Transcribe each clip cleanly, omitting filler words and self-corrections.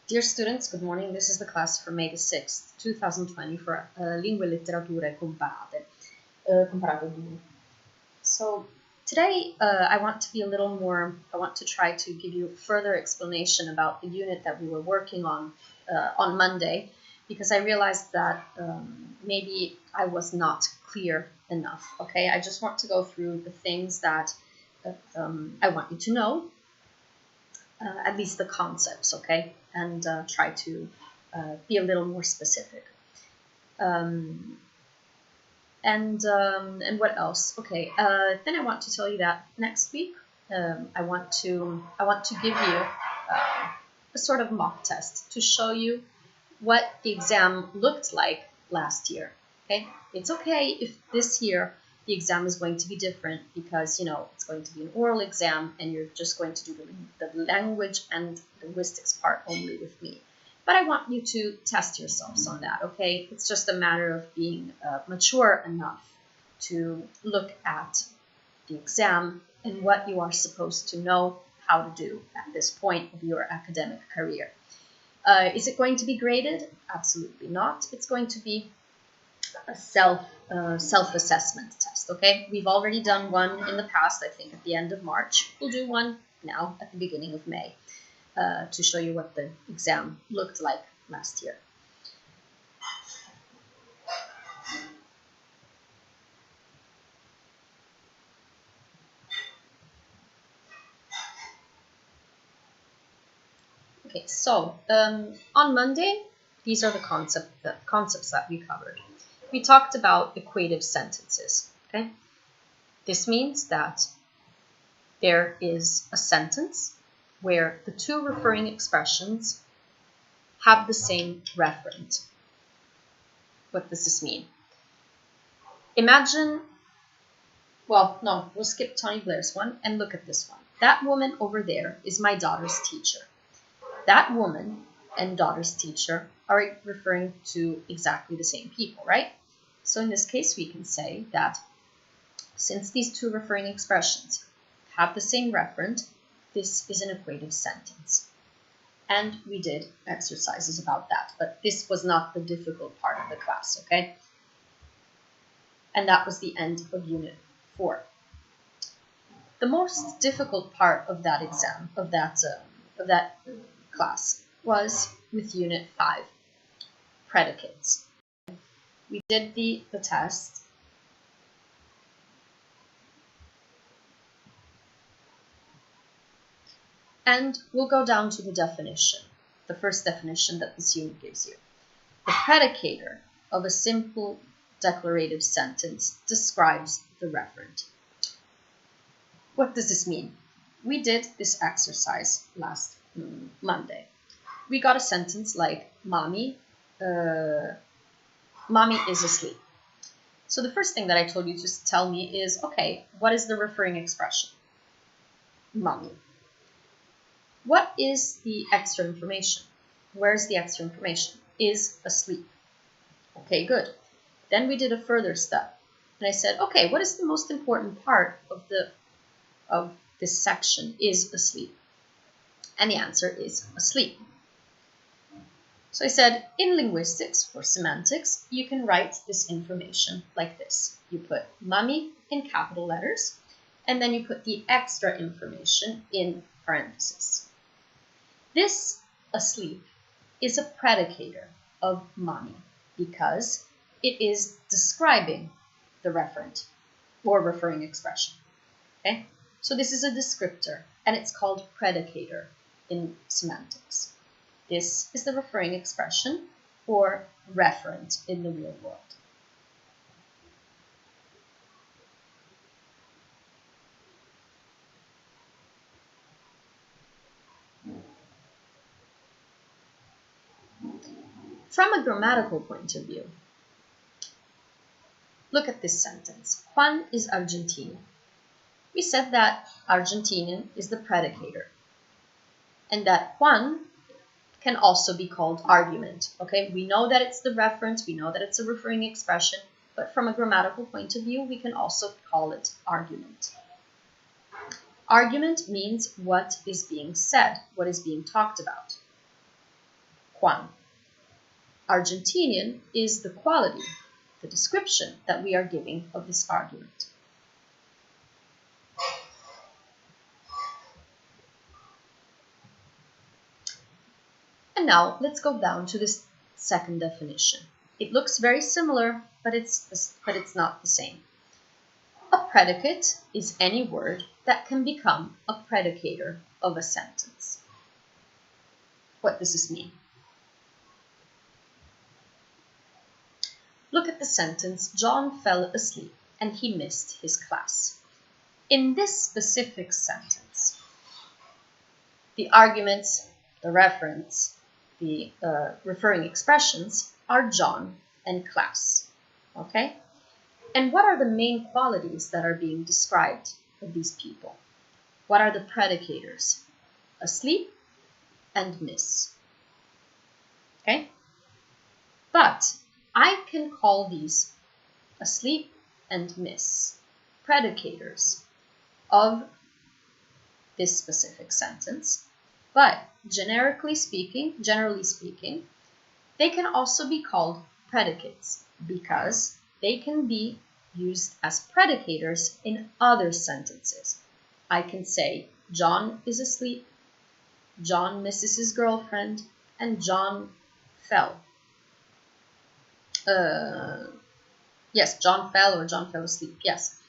Dear students, good morning. This is the class for May the 6th, 2020 for Lingue e Letterature Comparate. Comparato 2. So today I want to try to give you further explanation about the unit that we were working on Monday, because I realized that maybe I was not clear enough, okay? I just want to go through the things that I want you to know, at least the concepts, okay? And try to be a little more specific. And what else? Okay. Then I want to tell you that next week I want to give you a sort of mock test to show you what the exam looked like last year. Okay. It's okay if this year the exam is going to be different because, you know, it's going to be an oral exam and you're just going to do the language and linguistics part only with me. But I want you to test yourselves on that, okay? It's just a matter of being mature enough to look at the exam and what you are supposed to know how to do at this point of your academic career. Is it going to be graded? Absolutely not. It's going to be a self-assessment test, okay? We've already done one in the past, I think at the end of March. We'll do one now at the beginning of May to show you what the exam looked like last year. Okay, so on Monday, these are the concepts that we covered. We talked about equative sentences, okay? This means that there is a sentence where the two referring expressions have the same referent. What does this mean? Imagine, well, no, we'll skip Tony Blair's one and look at this one. That woman over there is my daughter's teacher. That woman and daughter's teacher are referring to exactly the same people, right? So in this case, we can say that since these two referring expressions have the same referent, this is an equative sentence. And we did exercises about that, but this was not the difficult part of the class, okay? And that was the end of Unit 4. The most difficult part of that exam, of that class, was with Unit 5, predicates. We did the test. And we'll go down to the definition, the first definition that this unit gives you. The predicator of a simple declarative sentence describes the referent. What does this mean? We did this exercise last Monday. We got a sentence like, Mommy is asleep. So the first thing that I told you to tell me is, okay, what is the referring expression? Mommy. What is the extra information? Where's the extra information? Is asleep. Okay, good. Then we did a further step. And I said, okay, what is the most important part of this section? Is asleep. And the answer is asleep. So I said, in linguistics, for semantics, you can write this information like this. You put mommy in capital letters, and then you put the extra information in parentheses. This asleep is a predicator of mommy because it is describing the referent or referring expression. Okay? So this is a descriptor and it's called predicator in semantics. This is the referring expression or referent in the real world. From a grammatical point of view, look at this sentence. Juan is Argentinian. We said that Argentinian is the predicator and that Juan can also be called argument. Okay, we know that it's the reference, we know that it's a referring expression, but from a grammatical point of view, we can also call it argument. Argument means what is being said, what is being talked about. Juan. Argentinian is the quality, the description that we are giving of this argument. And now let's go down to this second definition. It looks very similar, but it's not the same. A predicate is any word that can become a predicator of a sentence. What does this mean? Look at the sentence, John fell asleep and he missed his class. In this specific sentence, the arguments, the reference, the referring expressions are John and class. Okay? And what are the main qualities that are being described of these people? What are the predicators? Asleep and miss. Okay? But I can call these asleep and miss predicators of this specific sentence, but generally speaking, they can also be called predicates because they can be used as predicators in other sentences. I can say John is asleep, John misses his girlfriend, and John fell. Yes, John fell or John fell asleep, yes.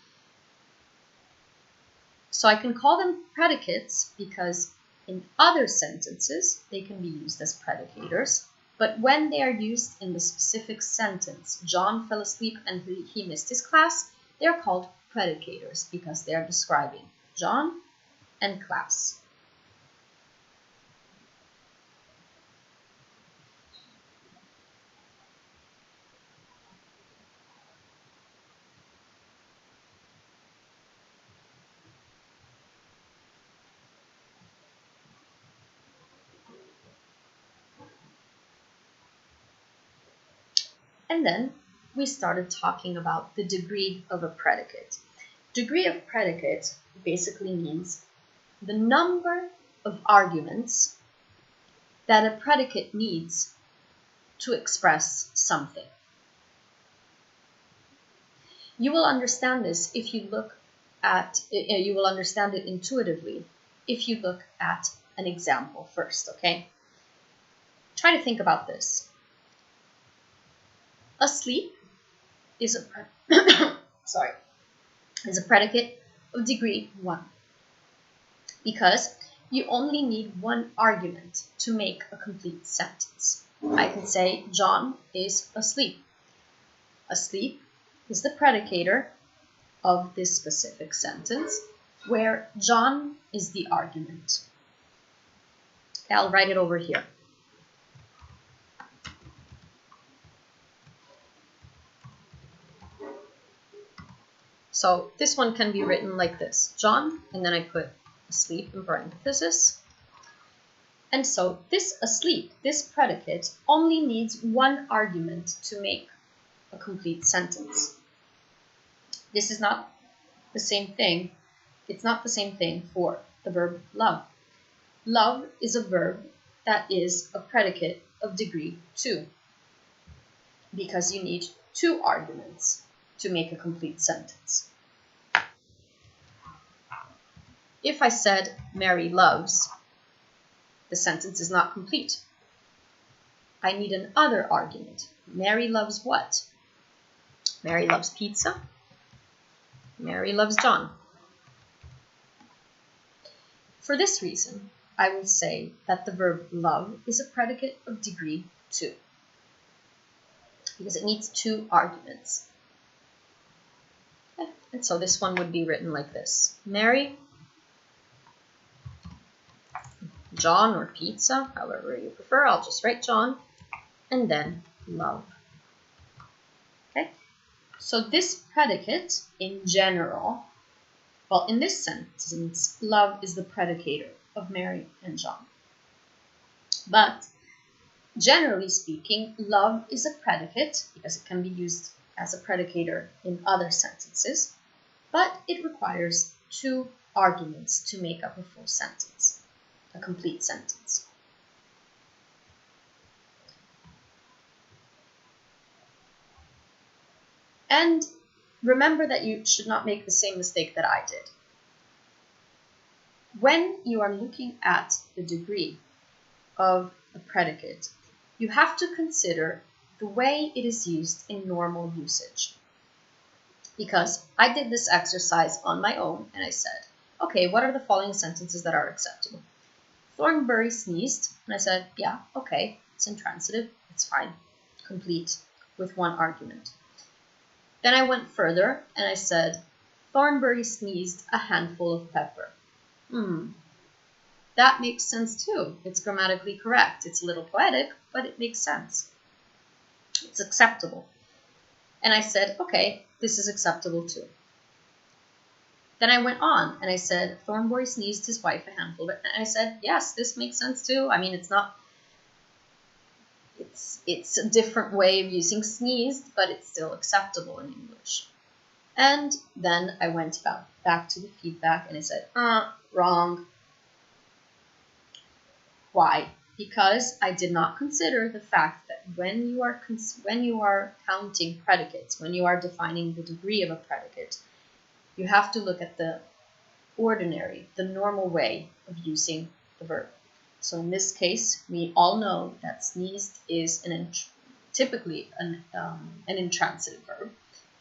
So I can call them predicates because in other sentences they can be used as predicators, but when they are used in the specific sentence, John fell asleep and he missed his class, they are called predicators because they are describing John and class. And then we started talking about the degree of a predicate. Degree of predicate basically means the number of arguments that a predicate needs to express something. You will understand this if you look at, you will understand it intuitively if you look at an example first, okay? Try to think about this. Asleep is is a predicate of degree 1 because you only need one argument to make a complete sentence. I can say John is asleep. Asleep is the predicator of this specific sentence where John is the argument. Okay, I'll write it over here. So this one can be written like this, John, and then I put asleep in parentheses. And so this asleep, this predicate, only needs one argument to make a complete sentence. This is not the same thing. It's not the same thing for the verb love. Love is a verb that is a predicate of degree 2 because you need 2 arguments to make a complete sentence. If I said Mary loves, the sentence is not complete. I need another argument. Mary loves what? Mary loves pizza. Mary loves John. For this reason, I will say that the verb love is a predicate of degree 2 because it needs 2 arguments. And so this one would be written like this. Mary, John or pizza, however you prefer. I'll just write John and then love. Okay? So this predicate in general, well, in this sentence, love is the predicator of Mary and John. But generally speaking, love is a predicate because it can be used as a predicator in other sentences, but it requires 2 arguments to make up a full sentence, a complete sentence. And remember that you should not make the same mistake that I did. When you are looking at the degree of a predicate, you have to consider the way it is used in normal usage. Because I did this exercise on my own and I said, okay, what are the following sentences that are acceptable? Thornbury sneezed, and I said, yeah, okay, it's intransitive, it's fine, complete with one argument. Then I went further and I said, Thornbury sneezed a handful of pepper. That makes sense too. It's grammatically correct. It's a little poetic, but it makes sense. It's acceptable. And I said, okay, this is acceptable too. Then I went on and I said, Thornbury sneezed his wife a handful. And I said, yes, this makes sense too. I mean, it's a different way of using sneezed, but it's still acceptable in English. And then I went back to the feedback and I said, wrong. Why? Because I did not consider the fact that when you are counting predicates, when you are defining the degree of a predicate, you have to look at the ordinary, the normal way of using the verb. So in this case, we all know that sneezed is typically an intransitive verb.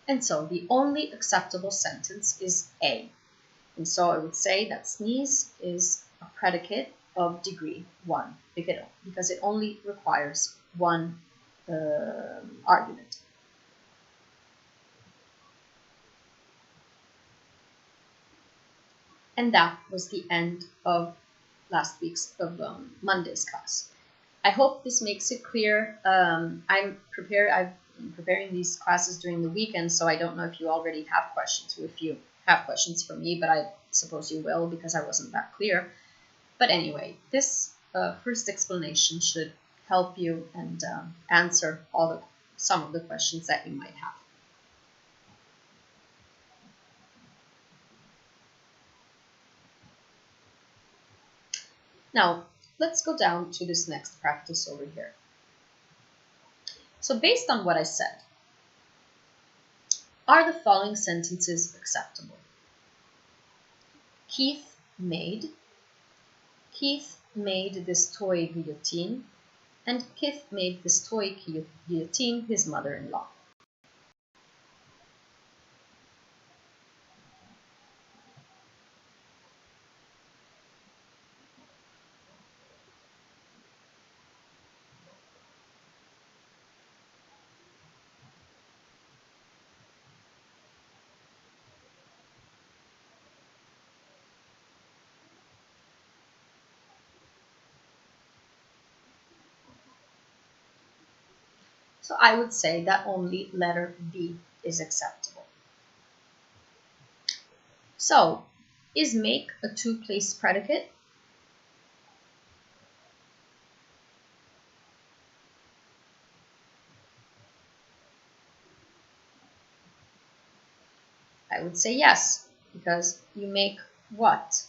And so the only acceptable sentence is A. And so I would say that sneeze is a predicate of degree 1 because it only requires one argument. And that was the end of Monday's class. I hope this makes it clear. I've been preparing these classes during the weekend, so I don't know if you already have questions, or if you have questions for me, but I suppose you will because I wasn't that clear. But anyway, this first explanation should help you and answer some of the questions that you might have. Now, let's go down to this next practice over here. So based on what I said, are the following sentences acceptable? Keith made this toy guillotine, and Keith made this toy guillotine his mother-in-law. So I would say that only letter B is acceptable. So, is make a two-place predicate? I would say yes, because you make what?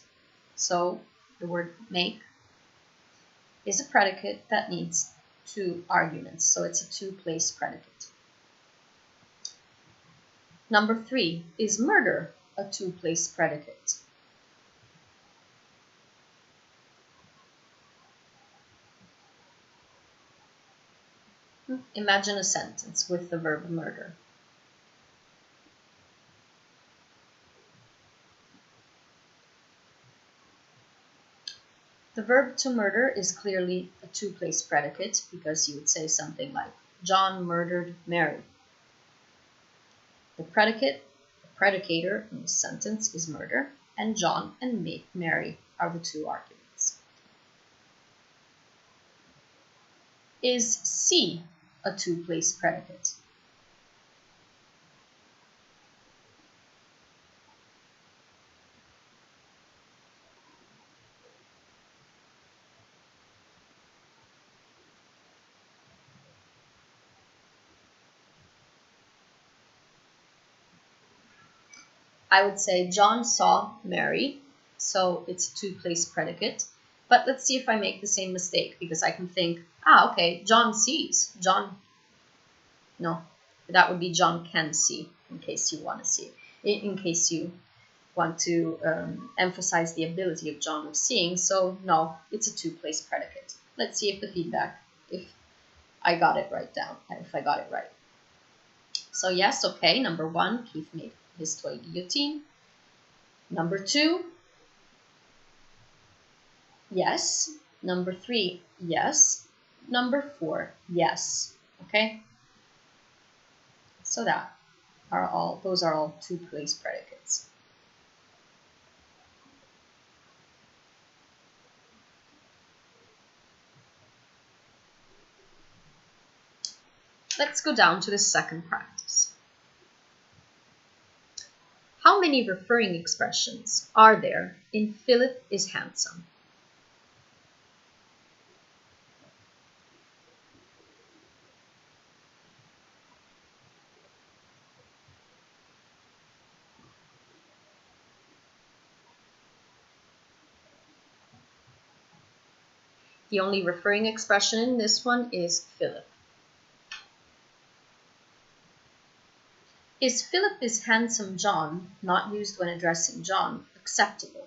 So the word make is a predicate that needs two arguments, so it's a two-place predicate. Number 3, is murder a two-place predicate? Imagine a sentence with the verb murder. The verb to murder is clearly a two-place predicate because you would say something like, John murdered Mary. The predicator in this sentence is murder, and John and Mary are the two arguments. Is C a two-place predicate? I would say John saw Mary, so it's a two-place predicate. But let's see if I make the same mistake, because I can think, okay, John sees. No. That would be John can see, in case you want to see, in case you want to emphasize the ability of John of seeing. So no, it's a two-place predicate. Let's see if the feedback, if I got it right down, if I got it right. So yes, okay, number 1, Keith made his toy guillotine. Number 2, yes. Number 3, yes. Number 4, yes. Okay? So those are all two-place predicates. Let's go down to the second practice. How many referring expressions are there in Philip is handsome? The only referring expression in this one is Philip. Is Philip is handsome John, not used when addressing John, acceptable?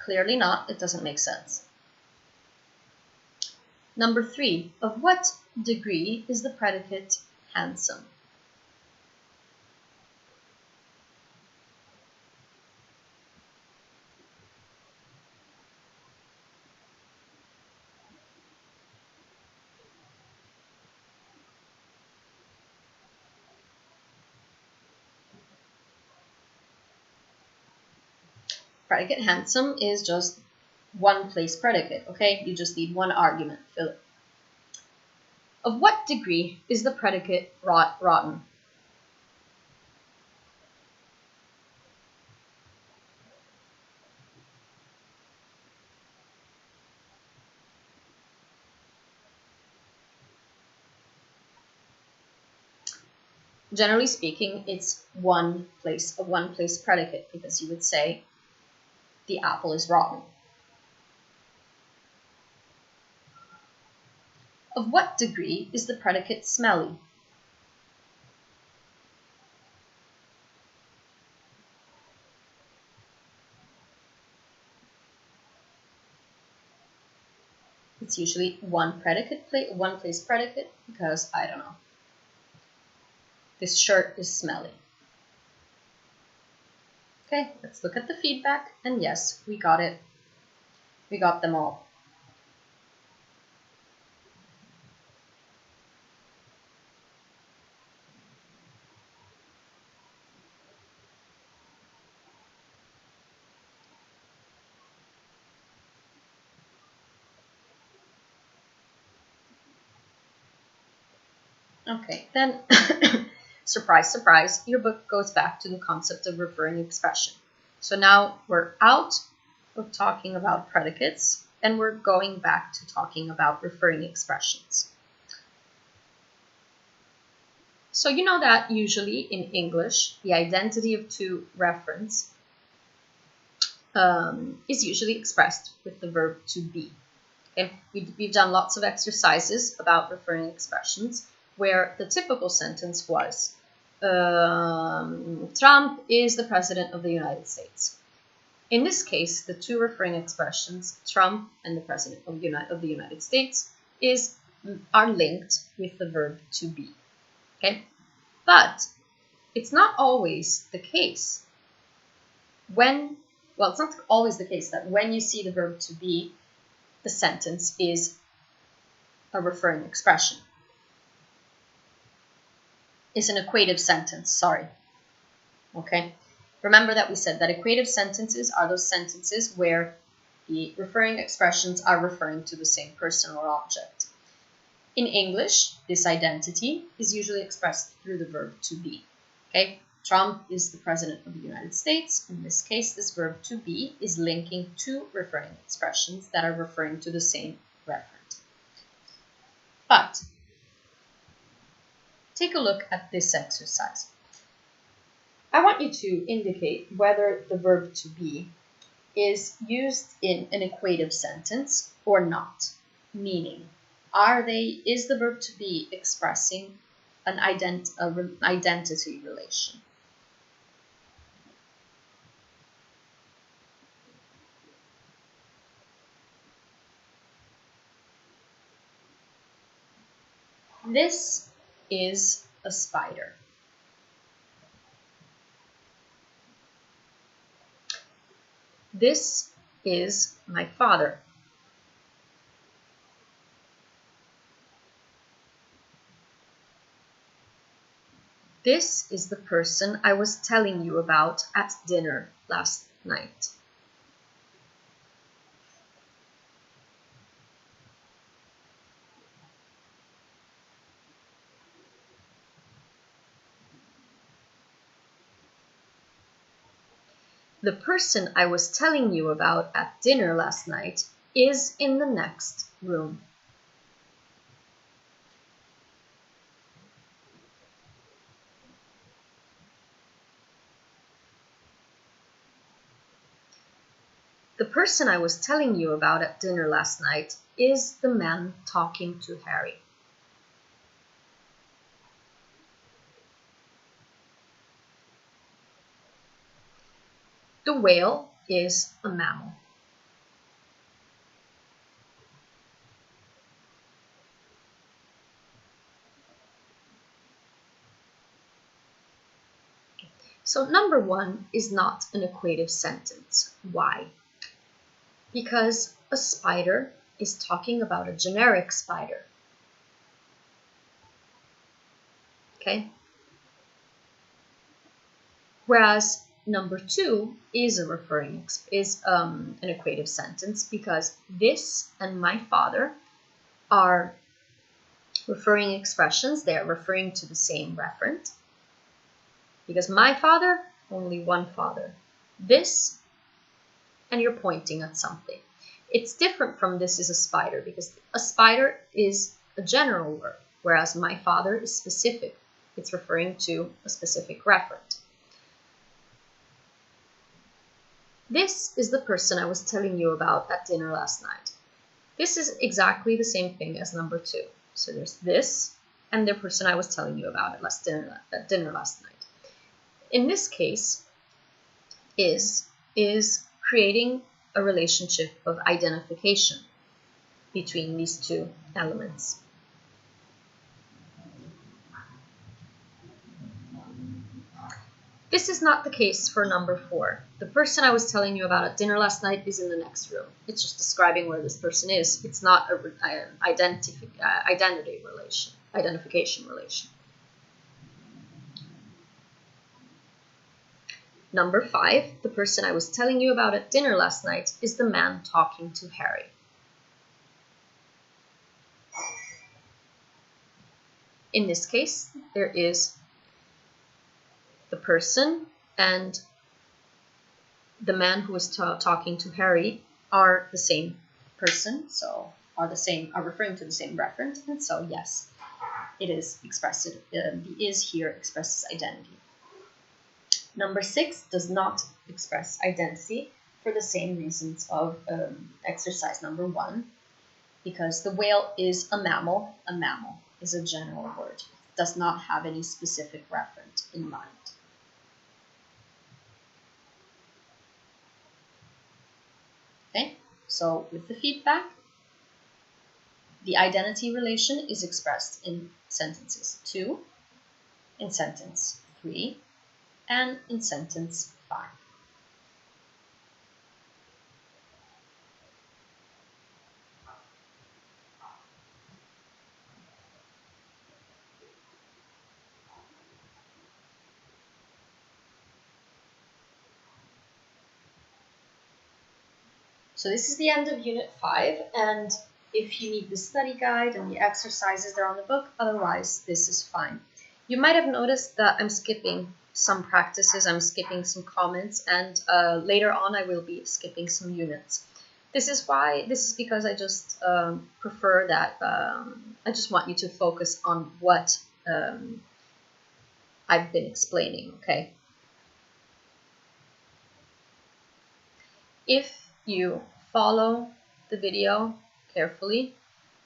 Clearly not, it doesn't make sense. Number 3, of what degree is the predicate handsome? Predicate handsome is just one place predicate, okay? You just need one argument, Philip. Of what degree is the predicate rotten? Generally speaking, it's a one place predicate, because you would say the apple is rotten. Of what degree is the predicate smelly? It's usually one place predicate, because I don't know. This shirt is smelly. Okay, let's look at the feedback, and yes, we got it. We got them all. Okay, then, surprise, surprise, your book goes back to the concept of referring expression. So now we're out of talking about predicates, and we're going back to talking about referring expressions. So you know that usually in English, the identity of to reference is usually expressed with the verb to be. Okay? We've done lots of exercises about referring expressions, where the typical sentence was, Trump is the president of the United States. In this case, the two referring expressions, Trump and the president of the United States, are linked with the verb to be. Okay? But it's not always the case it's not always the case that when you see the verb to be, the sentence is a referring expression. Is an equative sentence, sorry. Okay? Remember that we said that equative sentences are those sentences where the referring expressions are referring to the same person or object. In English, this identity is usually expressed through the verb to be. Okay? Trump is the president of the United States. In this case, this verb to be is linking two referring expressions that are referring to the same referent. But take a look at this exercise. I want you to indicate whether the verb to be is used in an equative sentence or not. Meaning, is the verb to be expressing an identity relation? This is a spider. This is my father. This is the person I was telling you about at dinner last night. The person I was telling you about at dinner last night is in the next room. The person I was telling you about at dinner last night is the man talking to Harry. The whale is a mammal. So number 1 is not an equative sentence. Why? Because a spider is talking about a generic spider. Okay? Whereas number 2 is an equative sentence because this and my father are referring expressions. They are referring to the same referent. Because my father, only one father. This, and you're pointing at something. It's different from this is a spider because a spider is a general word, whereas my father is specific. It's referring to a specific referent. This is the person I was telling you about at dinner last night. This is exactly the same thing as number 2. So there's this and the person I was telling you about at dinner last night. In this case, is creating a relationship of identification between these two elements. This is not the case for number 4. The person I was telling you about at dinner last night is in the next room. It's just describing where this person is. It's not an identification relation. Number 5, the person I was telling you about at dinner last night is the man talking to Harry. In this case, there is the person and the man who is talking to Harry are the same person, so are referring to the same referent, and so yes, it is expressed. The is here expresses identity. Number 6 does not express identity for the same reasons of exercise number 1, because the whale is a mammal. A mammal is a general word. It does not have any specific referent in mind. Okay, so with the feedback, the identity relation is expressed in sentences 2, in sentence 3, and in sentence 5. So this is the end of Unit 5, and if you need the study guide and the exercises, they're on the book. Otherwise, this is fine. You might have noticed that I'm skipping some practices, I'm skipping some comments, and later on I will be skipping some units. This is because I just prefer that, I just want you to focus on what I've been explaining, okay? If you follow the video carefully,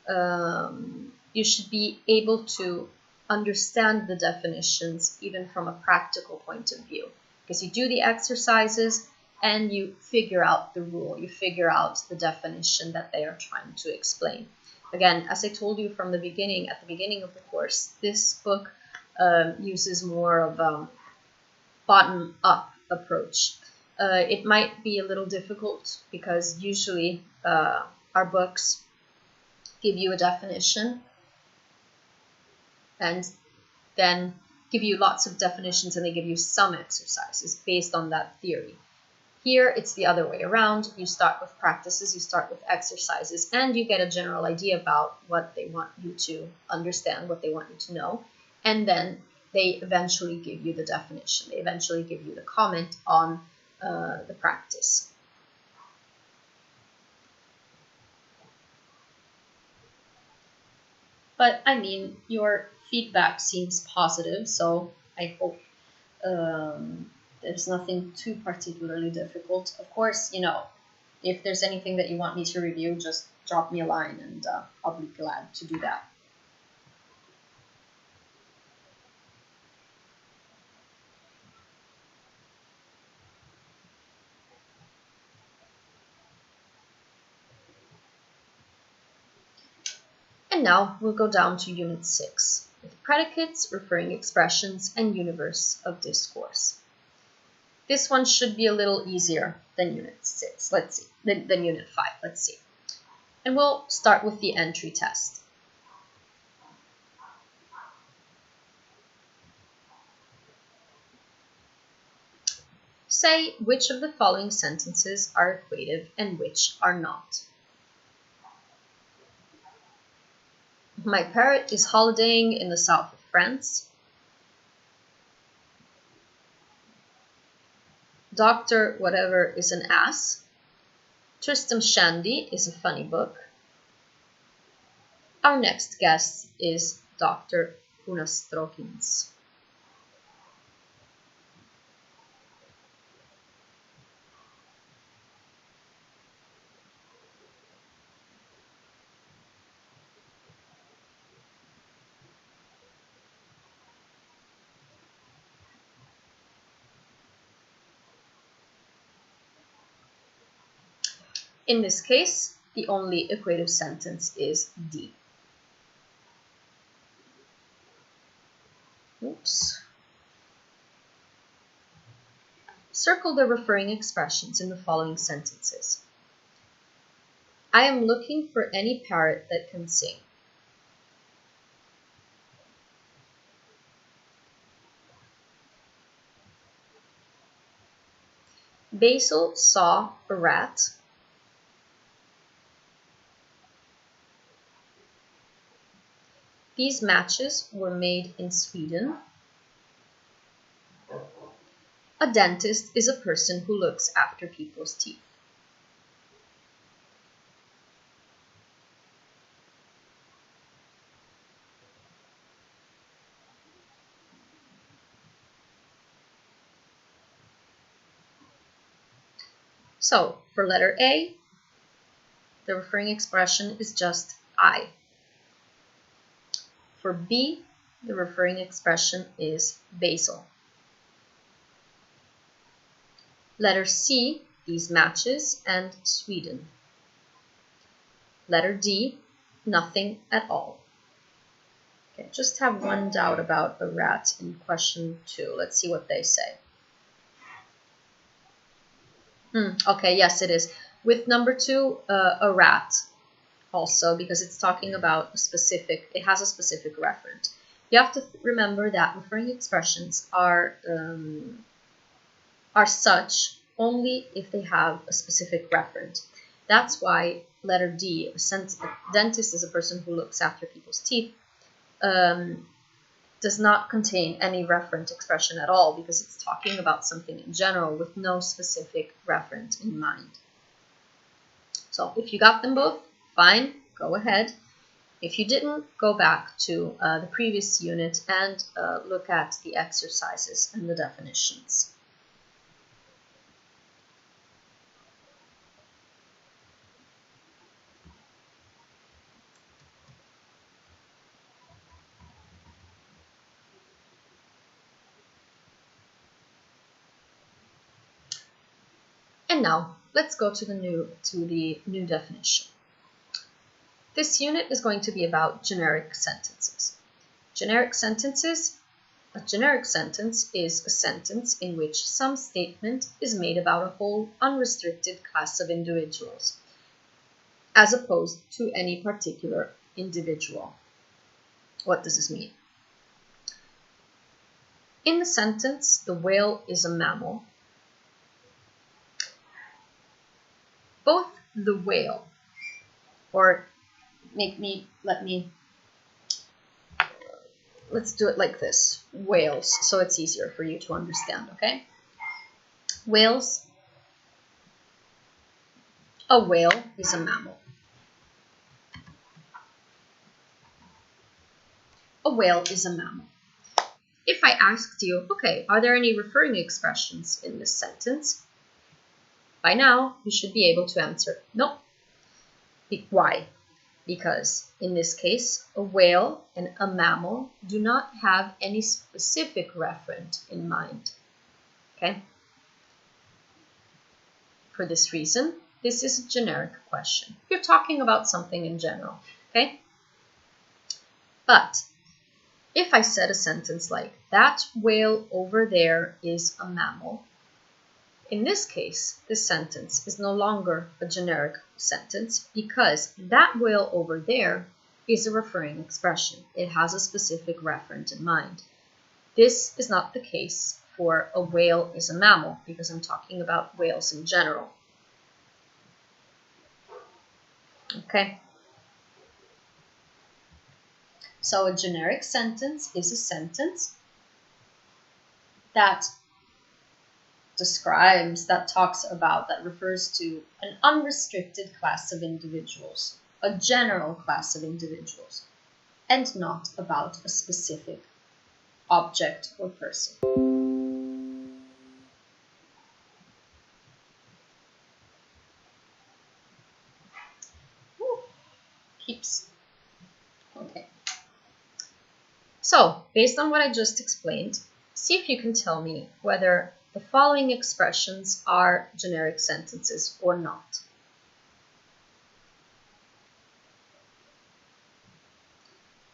you should be able to understand the definitions even from a practical point of view, because you do the exercises and you figure out the rule, you figure out the definition that they are trying to explain. Again, as I told you from the beginning, at the beginning of the course, this book uses more of a bottom-up approach. It might be a little difficult because usually our books give you a definition and then give you lots of definitions, and they give you some exercises based on that theory. Here, it's the other way around. You start with practices, you start with exercises, and you get a general idea about what they want you to understand, what they want you to know, and then they eventually give you the definition. They eventually give you the comment on the practice. But I mean, your feedback seems positive, so I hope there's nothing too particularly difficult. Of course, you know, if there's anything that you want me to review, just drop me a line and I'll be glad to do that. And now we'll go down to Unit 6, with predicates, referring expressions, and universe of discourse. This one should be a little easier than Unit 6, let's see, than Unit 5, let's see. And we'll start with the entry test. Say which of the following sentences are equative and which are not. My parrot is holidaying in the south of France. Dr. Whatever is an ass. Tristram Shandy is a funny book. Our next guest is Dr. Unastrokins. In this case, the only equative sentence is D. Oops. Circle the referring expressions in the following sentences. I am looking for any parrot that can sing. Basil saw a rat. These matches were made in Sweden. A dentist is a person who looks after people's teeth. So, for letter A, the referring expression is just I. For B, the referring expression is Basil. Letter C, these matches, and Sweden. Letter D, nothing at all. Okay, just have one doubt about a rat in question 2. Let's see what they say. Okay, yes, it is. With number 2, a rat also, because it's talking about a specific, it has a specific referent. You have to remember that referring expressions are such only if they have a specific referent. That's why letter D, a dentist is a person who looks after people's teeth, does not contain any referent expression at all, because it's talking about something in general with no specific referent in mind. So if you got them both, fine, go ahead. If you didn't, go back to the previous unit and look at the exercises and the definitions. And now let's go to the new definition. This unit is going to be about generic sentences. Generic sentences. A generic sentence is a sentence in which some statement is made about a whole unrestricted class of individuals, as opposed to any particular individual. What does this mean? In the sentence, the whale is a mammal. Both the whale, or let's do it like this, whales, so it's easier for you to understand, okay? Whales, a whale is a mammal. A whale is a mammal. If I asked you, okay, are there any referring expressions in this sentence? By now, you should be able to answer no. Why? Because in this case, a whale and a mammal do not have any specific referent in mind. Okay? For this reason, this is a generic question. You're talking about something in general. Okay? But if I said a sentence like, that whale over there is a mammal, in this case, this sentence is no longer a generic sentence because that whale over there is a referring expression. It has a specific referent in mind. This is not the case for a whale is a mammal because I'm talking about whales in general. Okay? So a generic sentence is a sentence that describes, that talks about, that refers to an unrestricted class of individuals, a general class of individuals, and not about a specific object or person. Keeps. Okay. So, based on what I just explained, see if you can tell me whether the following expressions are generic sentences or not.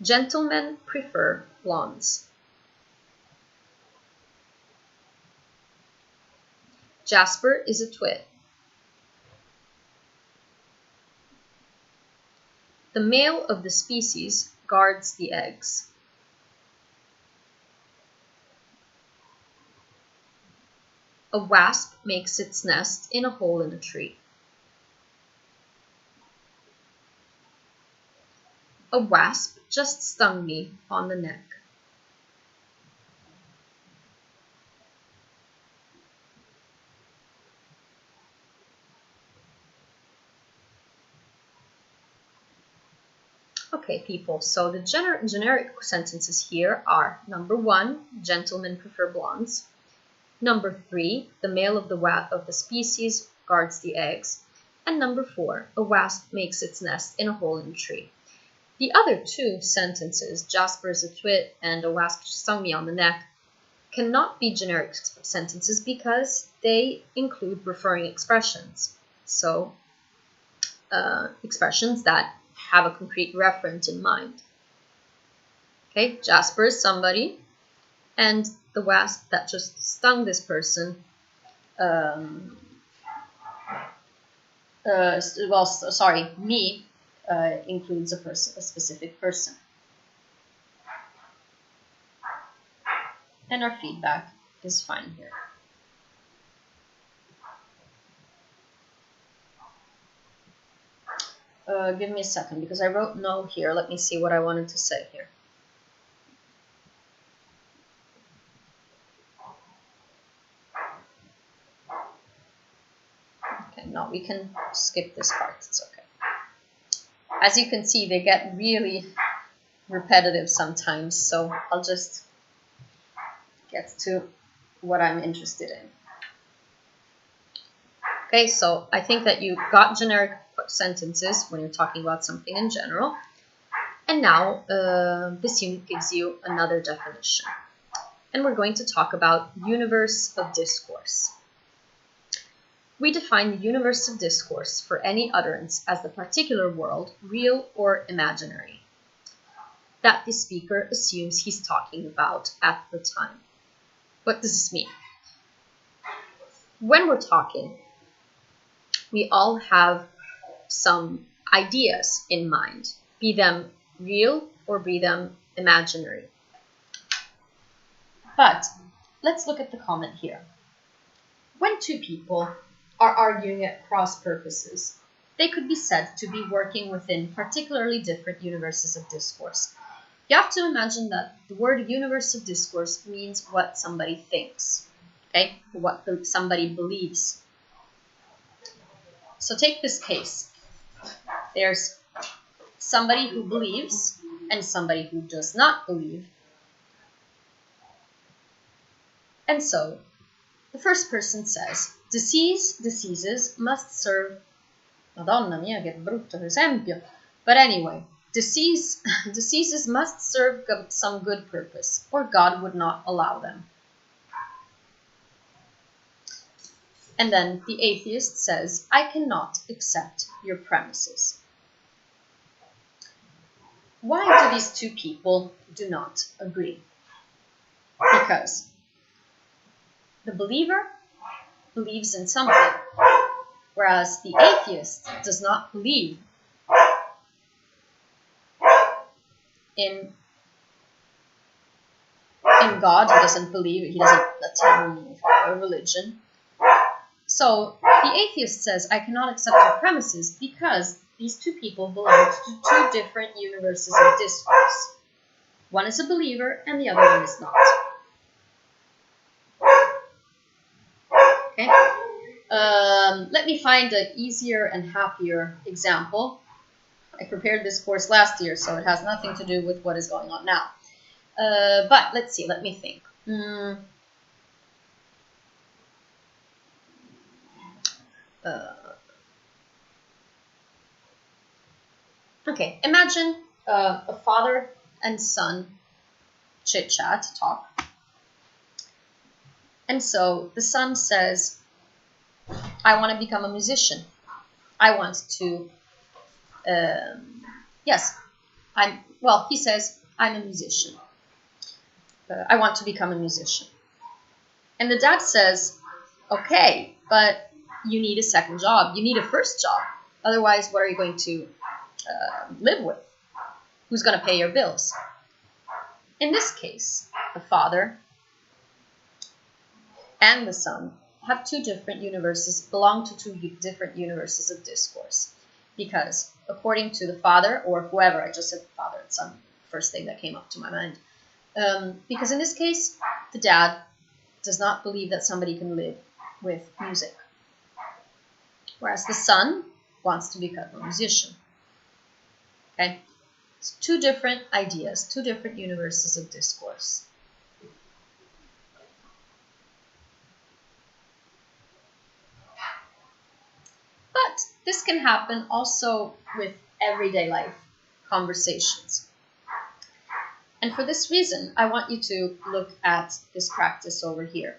Gentlemen prefer blondes. Jasper is a twit. The male of the species guards the eggs. A wasp makes its nest in a hole in a tree. A wasp just stung me on the neck. Okay, people, so the generic sentences here are: number 1, gentlemen prefer blondes. Number 3, the male of the species guards the eggs. And number 4, a wasp makes its nest in a hole in a tree. The other two sentences, Jasper is a twit and a wasp stung me on the neck, cannot be generic sentences because they include referring expressions. So, expressions that have a concrete referent in mind. Okay, Jasper is somebody, and the wasp that just stung this person, me, includes a specific person. And our feedback is fine here. Give me a second because I wrote no here. Let me see what I wanted to say here. Okay, no, we can skip this part. It's okay. As you can see, they get really repetitive sometimes, so I'll just get to what I'm interested in. Okay, so I think that you got generic sentences when you're talking about something in general. And now this unit gives you another definition. And we're going to talk about universe of discourse. We define the universe of discourse for any utterance as the particular world, real or imaginary, that the speaker assumes he's talking about at the time. What does this mean? When we're talking, we all have some ideas in mind, be them real or be them imaginary. But let's look at the comment here. When two people are arguing at cross purposes, they could be said to be working within particularly different universes of discourse. You have to imagine that the word universe of discourse means what somebody thinks, okay? What somebody believes. So take this case. There's somebody who believes and somebody who does not believe. And so the first person says, diseases must serve... Madonna mia, che brutto esempio. But anyway, diseases must serve some good purpose, or God would not allow them. And then the atheist says, I cannot accept your premises. Why do these two people do not agree? Because the believer believes in something, whereas the atheist does not believe in God. He doesn't believe, he doesn't attend a religion. So the atheist says, I cannot accept your premises because these two people belong to two different universes of discourse. One is a believer and the other one is not. Okay. Let me find an easier and happier example. I prepared this course last year, so it has nothing to do with what is going on now. But let's see, let me think. Okay, imagine a father and son chit-chat, talk. And so the son says, I want to become a musician. I want to, he says, I'm a musician. I want to become a musician. And the dad says, okay, but you need a second job. You need a first job. Otherwise, what are you going to live with? Who's going to pay your bills? In this case, the father and the son have two different universes, belong to two different universes of discourse. Because according to the father, or whoever, I just said father and son, first thing that came up to my mind. Because in this case, the dad does not believe that somebody can live with music. Whereas the son wants to become a musician. Okay? It's two different ideas, two different universes of discourse. But this can happen also with everyday life conversations. And for this reason, I want you to look at this practice over here.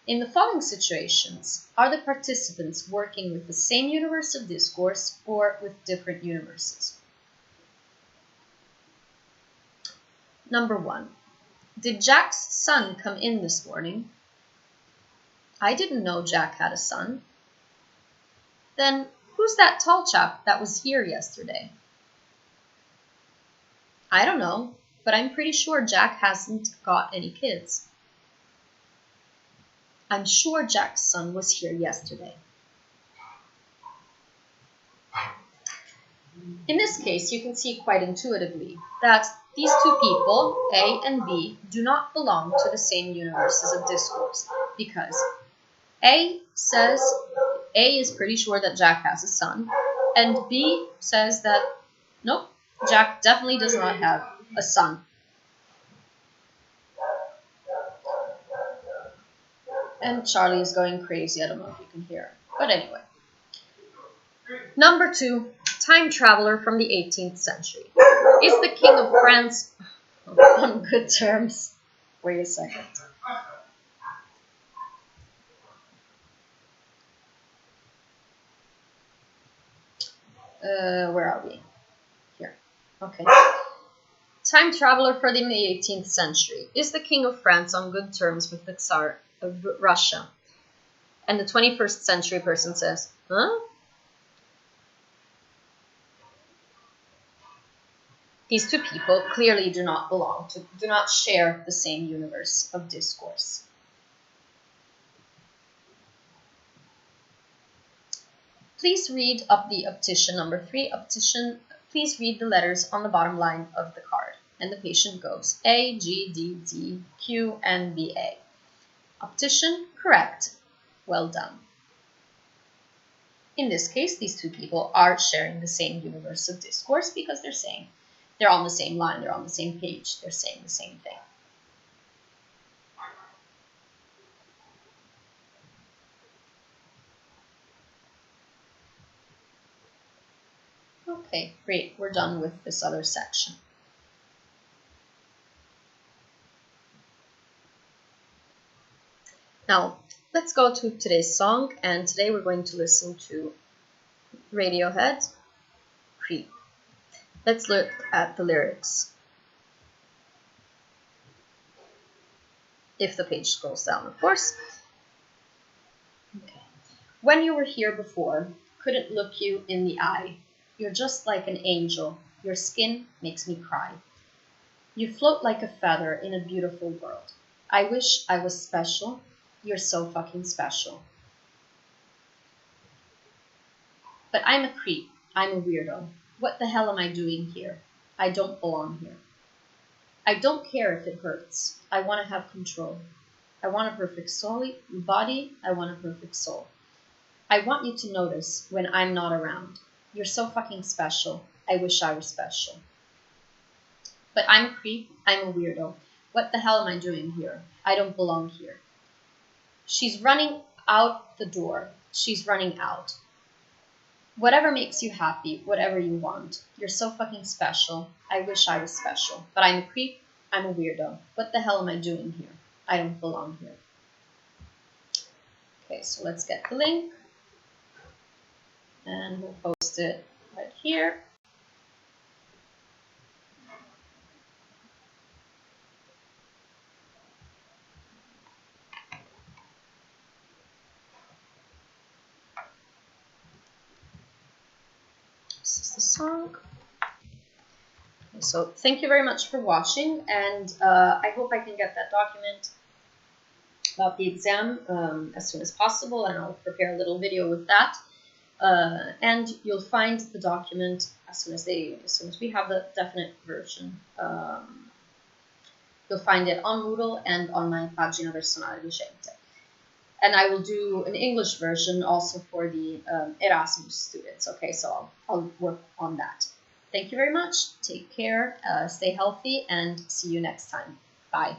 In the following situations, are the participants working with the same universe of discourse or with different universes? Number 1. Did Jack's son come in this morning? I didn't know Jack had a son. Then who's that tall chap that was here yesterday? I don't know, but I'm pretty sure Jack hasn't got any kids. I'm sure Jack's son was here yesterday. In this case, you can see quite intuitively that these two people, A and B, do not belong to the same universes of discourse, because A says A is pretty sure that Jack has a son, and B says that, nope, Jack definitely does not have a son. And Charlie is going crazy. I don't know if you can hear it. But anyway. Number 2, time traveler from the 18th century. Is the King of France on good terms? Wait a second. Where are we? Here. Okay. Time traveler for the 18th century. Is the King of France on good terms with the Tsar of Russia? And the 21st century person says, huh? These two people clearly do not share the same universe of discourse. Please read up the optician number 3. Optician, please read the letters on the bottom line of the card. And the patient goes A, G, D, D, Q, and B, A. Optician, correct. Well done. In this case, these two people are sharing the same universe of discourse because they're saying they're on the same line, they're on the same page, they're saying the same thing. Okay, great. We're done with this other section. Now, let's go to today's song, and today we're going to listen to Radiohead, Creep. Let's look at the lyrics. If the page scrolls down, of course. Okay. When you were here before, couldn't look you in the eye. You're just like an angel. Your skin makes me cry. You float like a feather in a beautiful world. I wish I was special. You're so fucking special. But I'm a creep. I'm a weirdo. What the hell am I doing here? I don't belong here. I don't care if it hurts. I want to have control. I want a perfect body. I want a perfect soul. I want you to notice when I'm not around. You're so fucking special. I wish I was special. But I'm a creep. I'm a weirdo. What the hell am I doing here? I don't belong here. She's running out the door. She's running out. Whatever makes you happy, whatever you want. You're so fucking special. I wish I was special. But I'm a creep. I'm a weirdo. What the hell am I doing here? I don't belong here. Okay, so let's get the link. And we'll post it right here. This is the song. So thank you very much for watching, and I hope I can get that document about the exam as soon as possible, and I'll prepare a little video with that. And you'll find the document as soon as we have the definite version. You'll find it on Moodle and on my pagina personale docente. And I will do an English version also for the Erasmus students. Okay, so I'll work on that. Thank you very much. Take care, stay healthy, and see you next time. Bye.